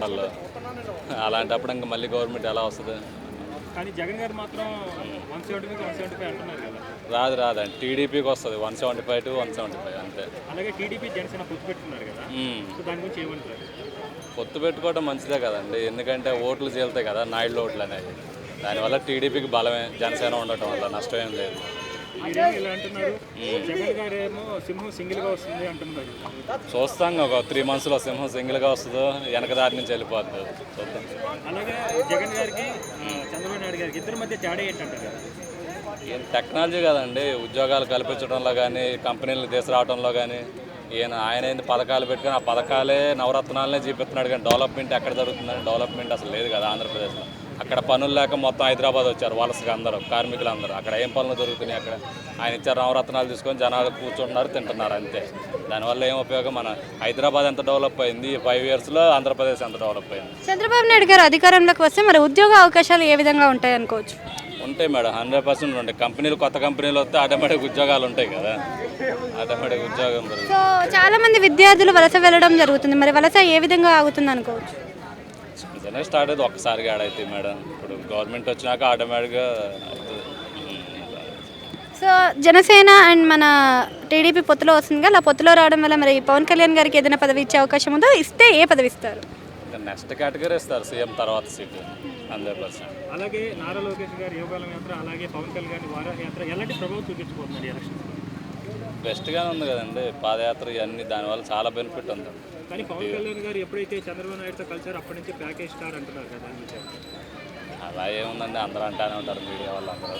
వాళ్ళు అలాంటప్పుడు ఇంకా మళ్ళీ గవర్నమెంట్ ఎలా వస్తుంది? కానీ జగన్ గారు మాత్రం 175 అంటున్నారు కదా. రాదండి, టీడీపీకి వస్తుంది 175 to 175 అంతే. అలాగే టీడీపీ జనసేన పొత్తు పెట్టుకున్నారు కదా, సో దాని గురించి ఏమంటారు? పొత్తు పెట్టుకోవడం మంచిదే కదండి, ఎందుకంటే ఓట్లు చీలుతాయి కదా, నాయుడు ఓట్లు అనేవి. దానివల్ల టీడీపీకి బలమే, జనసేన ఉండటం వల్ల నష్టమేం లేదు. మీరేమో ఇలా అంటున్నారు, జగన్ గారు ఏమో సింహం సింగిల్గా వస్తుంది అంటున్నారు. చూస్తాం, ఒక 3 monthsలో సింహం సింగిల్గా వస్తుందో వెనక దారి నుంచి వెళ్ళిపోతుంది, చూద్దాం. అలాగే జగన్ గారికి చంద్రబాబు నాయుడు గారికి ఇద్దరి మధ్య తేడా ఏంటంటారు? టెక్నాలజీ కదండి, ఉద్యోగాలు కల్పించడంలో కానీ, కంపెనీలు తీసుకురావడంలో కానీ, ఆయన ఏంది పథకాలు పెట్టుకొని ఆ పథకాలే నవరత్నాలనే చూపిస్తున్నాడు. కానీ డెవలప్మెంట్ ఎక్కడ జరుగుతుందని డెవలప్మెంట్ అసలు లేదు కదా ఆంధ్రప్రదేశ్లో. అక్కడ పనులు లేక మొత్తం హైదరాబాద్ వచ్చారు వలసగా అందరూ, కార్మికులు అందరూ. అక్కడ ఏం పనులు దొరుకుతున్నాయి? అక్కడ ఆయన ఇచ్చారు నవరత్నాలు తీసుకొని జనాలు కూర్చుంటున్నారు, తింటున్నారు అంతే. దానివల్ల ఏం ఉపయోగం? మన హైదరాబాద్ ఎంత డెవలప్ అయింది, 5 yearsలో ఆంధ్రప్రదేశ్ ఎంత డెవలప్ అయింది. చంద్రబాబు నాయుడు గారు అధికారంలోకి వస్తే మరి ఉద్యోగ అవకాశాలు ఏ విధంగా ఉంటాయి అనుకోవచ్చు? ఉంటాయి మేడం, 100% ఉంటాయి. కొత్త కంపెనీలు వస్తే ఆటోమేటిక్ ఉద్యోగాలు ఉంటాయి కదా, ఆటోమేటిక్ ఉద్యోగం దొరుకుతుంది. సో చాలా మంది విద్యార్థులు వలస వెళ్ళడం జరుగుతుంది, మరి వలస ఏ విధంగా ఆగుతుంది అనుకోవచ్చు? నిజంగా స్టార్ట్ అయితే ఒక్కసారిగా ఆడైతే మేడం, ఇప్పుడు గవర్నమెంట్ వచ్చినాక ఆటోమేటిక్గా అవుతుంది. సో జనసేన అండ్ మన టీడీపీ పొత్తులో వస్తుంది కదా, అలా పొత్తులో రావడం వల్ల మరి పవన్ కళ్యాణ్ గారికి ఏదైనా పదవి ఇచ్చే అవకాశం ఉందో, ఇస్తే ఏ పదవి ఇస్తారు? నెక్స్ట్ కేటగిరీ ఇస్తారు, సీఎం తర్వాత సీటు 100%. అలాగే నారా లోకేష్ గారి యోగాల యాత్ర, అలాగే పవన్ కళ్యాణ్ వార యాత్ర ఎలాంటి ప్రభావం చూపించబోతున్నారు ఎలక్షన్స్? బెస్ట్గానే ఉంది కదండి, పాదయాత్ర ఇవన్నీ, దానివల్ల చాలా బెనిఫిట్ ఉంది. కానీ పవన్ కళ్యాణ్ గారు ఎప్పుడైతే చంద్రబాబు నాయుడుతో కలిసారో అప్పటి నుంచి ప్యాకేజ్ స్టార్ అంటున్నారు కదా. అలా ఏముందండి, అందరూ అంటానే ఉంటారు, మీడియా వాళ్ళు అందరూ,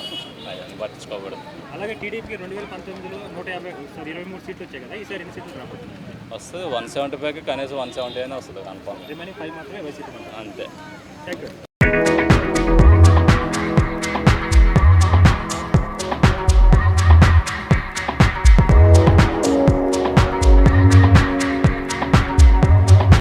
అవన్నీ పట్టించుకోకూడదు. అలాగే టీడీపీకి 2019లో 123 సీట్లు వచ్చాయి కదా, ఈసారి ఎన్ని సీట్లు రాబోతుంది? వస్తుంది 175కి కనీసం 170 అయినా వస్తుంది కన్ఫర్మ్. రిమైనింగ్ 5 మాత్రమే వైసీపీ. అంతే. Thank you.